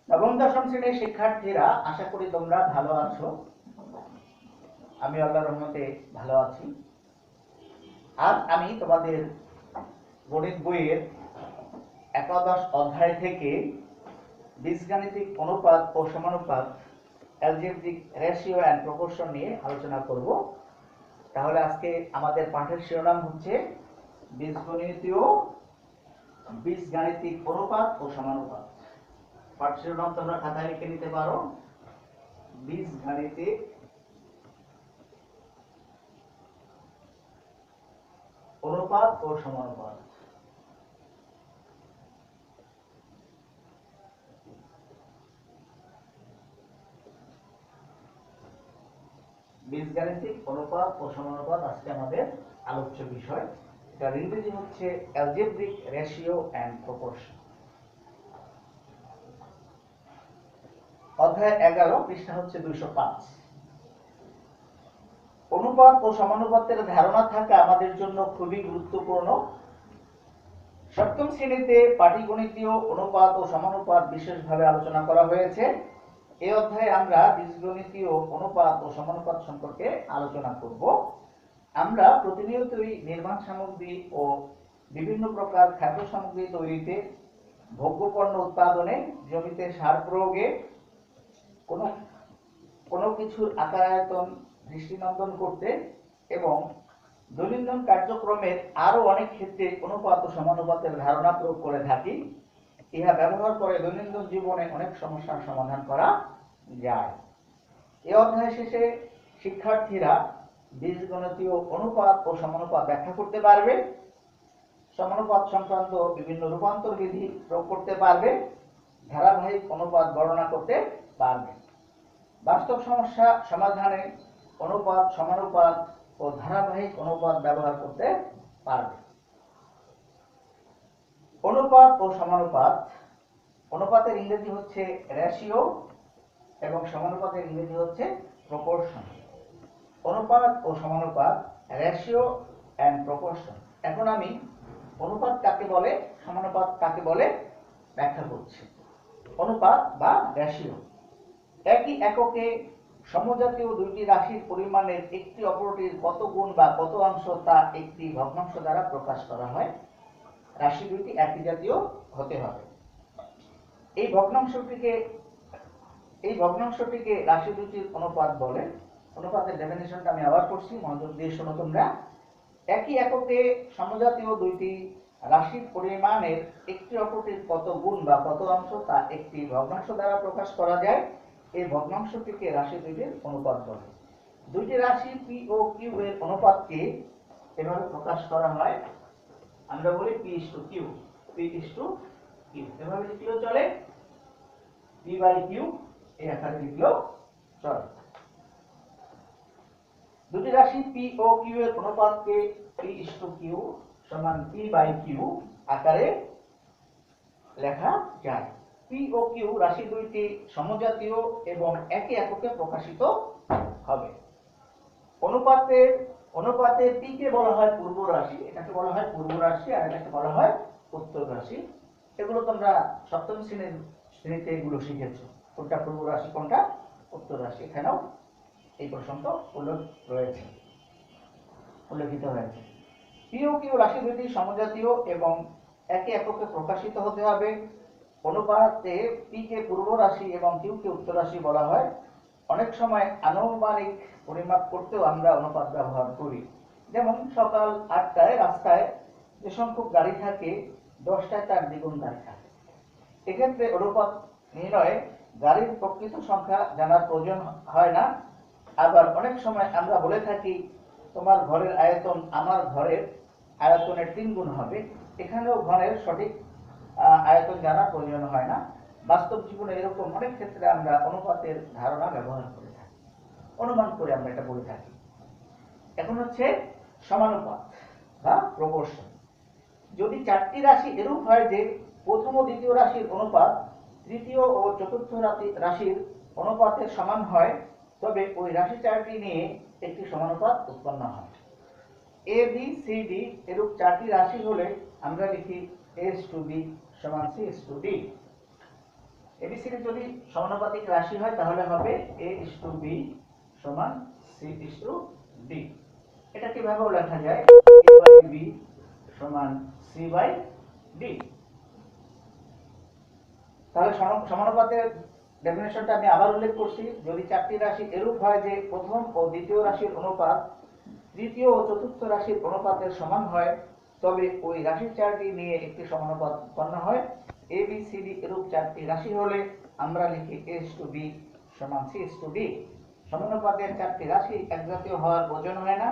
নবম দশম শ্রেণীর শিক্ষার্থীরা, আশা করি তোমরা ভালো আছো। আমি আল্লাহর রহমতে ভালো আছি। আজ আমি তোমাদের গণিত বইয়ের একাদশ অধ্যায় থেকে বীজগাণিতিক অনুপাত ও সমানুপাত, অ্যালজেব্রিক রেশিও অ্যান্ড প্রপোর্শন নিয়ে আলোচনা করব। তাহলে আজকে আমাদের পাঠের শিরোনাম হচ্ছে বীজগাণিতিক অনুপাত ও সমানুপাত। পাঠ শিরোনাম তোমরা খাতায় লিখে নিতে পারো, বীজগাণিতিক অনুপাত ও সমানুপাত। বীজগাণিতিক অনুপাত ও সমানুপাত আজকে আমাদের আলোচ্য বিষয়। এটার ইংরেজি হচ্ছে অ্যালজেব্রিক রেশিও অ্যান্ড প্রপোর্শন। অধ্যায় 11, পৃষ্ঠা হচ্ছে 205। অনুপাত ও সমানুপাতের ধারণা থাকা আমাদের জন্য খুবই গুরুত্বপূর্ণ। সপ্তম শ্রেণীতে পাটিগণিতীয় অনুপাত ও সমানুপাত বিশেষভাবে আলোচনা করা হয়েছে। এই অধ্যায়ে আমরা বীজগণিতীয় অনুপাত ও সমানুপাত সম্পর্কে আলোচনা করব। আমরা প্রতিনিয়তই নির্মাণ সামগ্রী ও বিভিন্ন প্রকার খাদ্য সামগ্রী তৈরিতে, ভোগ্যপণ্য উৎপাদনে, জমিতে সার প্রয়োগে, কোনো কিছুর আকার আয়তন দৃষ্টিনন্দন করতে এবং দৈনন্দিন কার্যক্রমের আরো অনেক ক্ষেত্রে অনুপাত ও সমানুপাতের ধারণা প্রয়োগ করে থাকি। ইহা ব্যবহার করে দৈনন্দিন জীবনে অনেক সমস্যার সমাধান করা যায়। এই অধ্যায় শেষে শিক্ষার্থীরা বীজগণিতীয় অনুপাত ও সমানুপাত ব্যাখ্যা করতে পারবে, সমানুপাত সংক্রান্ত বিভিন্ন রূপান্তর বিধি প্রয়োগ করতে পারবে, ধারাবাহিক অনুপাত গণনা করতে পারবে। বাস্তব সমস্যা সমাধানে অনুপাত, সমানুপাত ও ধারাবাহিক অনুপাত ব্যবহার করতে পারবে। অনুপাত ও সমানুপাত। অনুপাতের ইংরেজি হচ্ছে রেশিও এবং সমানুপাতের ইংরেজি হচ্ছে প্রপোর্শন। অনুপাত ও সমানুপাত, রেশিও অ্যান্ড প্রপোর্শন। এখন আমি অনুপাত কাকে বলে, সমানুপাত কাকে বলে ব্যাখ্যা করছি। অনুপাত বা রেশিও একই এককে সমজাতীয় দুইটি রাশির পরিমাণের একটি অপরটির কত গুণ বা কত অংশ তা একটি ভগ্নাংশ দ্বারা প্রকাশ করা হয়। রাশি দুইটি একই জাতীয় হতে হবে। এই ভগ্নাংশটিকে রাশি দুইটির অনুপাত বলে। অনুপাতের ডেফিনিশনটা আমি আবার করছি, মনোযোগ দিয়ে শোনো তোমরা। একই এককে সমজাতীয় দুইটি রাশির পরিমাণের একটি অপরটির কত গুণ বা কত অংশ তা একটি ভগ্নাংশ দ্বারা প্রকাশ করা যায়। এই ভগ্নাংশটিকে রাশি দুইটির অনুপাত বলে। দুইটি রাশি পি ও কিউ এর অনুপাতকে এভাবে প্রকাশ করা হয়, আমরা বলি P is to Q. P is to Q এভাবে লিখলেও চলে, পি বাই কিউ এই আকারে লিখলেও চলে। দুটি রাশি পি ও কিউ এর অনুপাতকে পি ইস টু কিউ সমান পি বাই কিউ আকারে লেখা যায়। পি ও কিউ রাশি দুইটি সমজাতীয় এবং একই এককে প্রকাশিত হবে। অনুপাতে পি কে বলা হয় পূর্ব রাশি, এটাকে বলা হয় পূর্ব রাশি, আর এটাকে বলা হয় উত্তর রাশি। এগুলো তোমরা সপ্তম শ্রেণীতে এগুলো শিখেছো, কোনটা পূর্ব রাশি কোনটা উত্তর রাশি। এখানেও এই প্রসঙ্গ উল্লেখিত হয়েছে। পি ও কিউ রাশি দুটি সমজাতীয় এবং একই এককে প্রকাশিত হতে হবে। অনুপাতে পি কে পূর্ব রাশি এবং কিউ কে উত্তর রাশি বলা হয়। অনেক সময় আনুমানিক পরিমাপ করতেও আমরা অনুপাত ব্যবহার করি। যেমন সকাল 8টায় রাস্তায় যে সংখ্যক গাড়ি থাকে, 10টায় তার দ্বিগুণ গাড়ি থাকে। এক্ষেত্রে অনুপাত নির্ণয়ে গাড়ির প্রকৃত সংখ্যা জানার প্রয়োজন হয় না। আবার অনেক সময় আমরা বলে থাকি তোমার ঘরের আয়তন আমার ঘরের আয়তনের 3 গুণ হবে। এখানেও ঘরের সঠিক আয়তন জানার প্রয়োজন হয় না। বাস্তব জীবনে এরকম অনেক ক্ষেত্রে আমরা অনুপাতের ধারণা ব্যবহার করে থাকি, অনুমান করে আমরা এটা বলে থাকি। এখন হচ্ছে সমানুপাত বা প্রপোর্শন। যদি চারটি রাশি এরূপ হয় যে প্রথম ও দ্বিতীয় রাশির অনুপাত তৃতীয় ও চতুর্থ রাশির অনুপাতের সমান হয়, তবে ওই রাশি চারটি নিয়ে একটি সমানুপাত উৎপন্ন হয়। এ বি সি ডি এরূপ চারটি রাশি হলে আমরা লিখি এস টু বি সমান C is to D. ABCD যদি সমানুপাতিক রাশি হয় তাহলে হবে a:b সমান c:d। এটা কিভাবেও লেখা যায় a/b সমান c/d। তাহলে সমানুপাতের ডেফিনেশনটা আমি আবার উল্লেখ করছি, যদি চারটি রাশি এরূপ হয় যে প্রথম ও দ্বিতীয় রাশির অনুপাত তৃতীয় ও চতুর্থ রাশির অনুপাতের সমান হয়, তবে ওই রাশির চারটি নিয়ে একটি সমানুপাত উৎপন্ন হয়। এ বি সি ডি এরূপ চারটি রাশি হলে আমরা লিখি a:b সমান c:d। সমানুপাতের চারটি রাশি এক জাতীয় হওয়ার প্রয়োজন হয় না,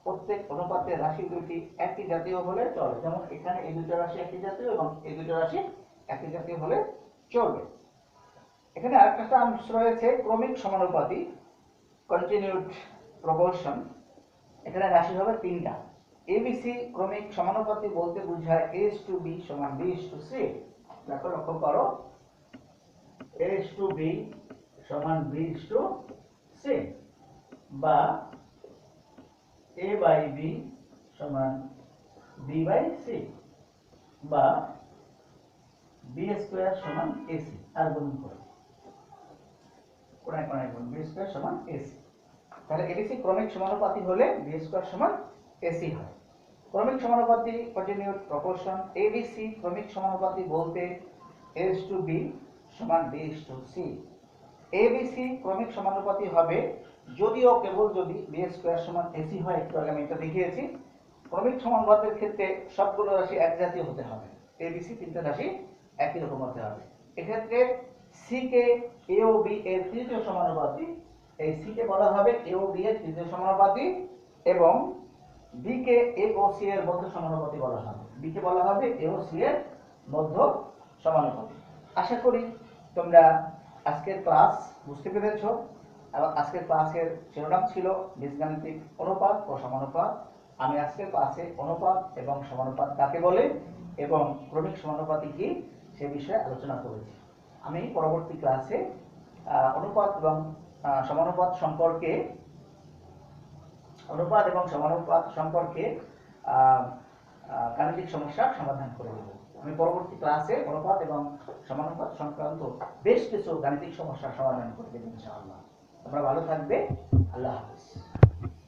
প্রত্যেক অনুপাতের রাশি দুটি একই জাতীয় হলে চলে। যেমন এখানে এই দুটো রাশি একই জাতীয় এবং এই দুটো রাশি একই জাতীয় হলে চলবে। এখানে আরেকটা টার্মস রয়েছে ক্রমিক সমানুপাতি, কন্টিনিউড প্রপোর্শন। এখানে রাশি হবে তিনটা। এবিসি ক্রমিক সমানুপাতি বলতে বোঝায় a:b সমান b:c। দেখো লক্ষ্য করো, a:b সমান b:c বা a/b সমান b/c বা b² সমান ac। আর গুণ করো, কোণায় কোণায় গুণ, b² সমান ac। তাহলে এবিসি ক্রমিক সমানুপাতি হলে b² সমান ac হয়। ক্রমিক সমানুপাতি কন্টিনিউড প্রপোর্শন। এবিসি ক্রমিক সমানুপাতি বলতে a:b সমান b:c। এবিসি ক্রমিক সমানুপাতি হবে যদিও কেবল যদি b² সমান ac হয়। একটু আগে আমি এটা দেখিয়েছি। ক্রমিক সমানুপাতের ক্ষেত্রে সবগুলো রাশি এক জাতীয় হতে হবে। এবিসি তিনটা রাশি একই রকম হতে হবে। এক্ষেত্রে সি কে এ ও বি এর তৃতীয় সমানুপাতি, এই সি কে বলা হবে এ ও বি এর তৃতীয় সমানুপাতি এবং বি কে এ ও সি এর মধ্য সমানুপাতি বলা হবে। বি কে বলা হবে এ ও সি এর মধ্য সমানুপাতি। আশা করি তোমরা আজকের ক্লাস বুঝতে পেরেছো এবং আজকের ক্লাসের শিরোনাম ছিল বীজগাণিতিক অনুপাত ও সমানুপাত। আমি আজকের ক্লাসে অনুপাত এবং সমানুপাত কাকে বলে এবং ক্রমিক সমানুপাতি কি সে বিষয়ে আলোচনা করেছি। আমি পরবর্তী ক্লাসে অনুপাত এবং সমানুপাত সম্পর্কে গাণিতিক সমস্যার সমাধান করে দেব। আমি পরবর্তী ক্লাসে অনুপাত এবং সমানুপাত সংক্রান্ত বেশ কিছু গাণিতিক সমস্যার সমাধান করে দেব ইনশাআল্লাহ। তোমরা ভালো থাকবে। আল্লাহ হাফেজ।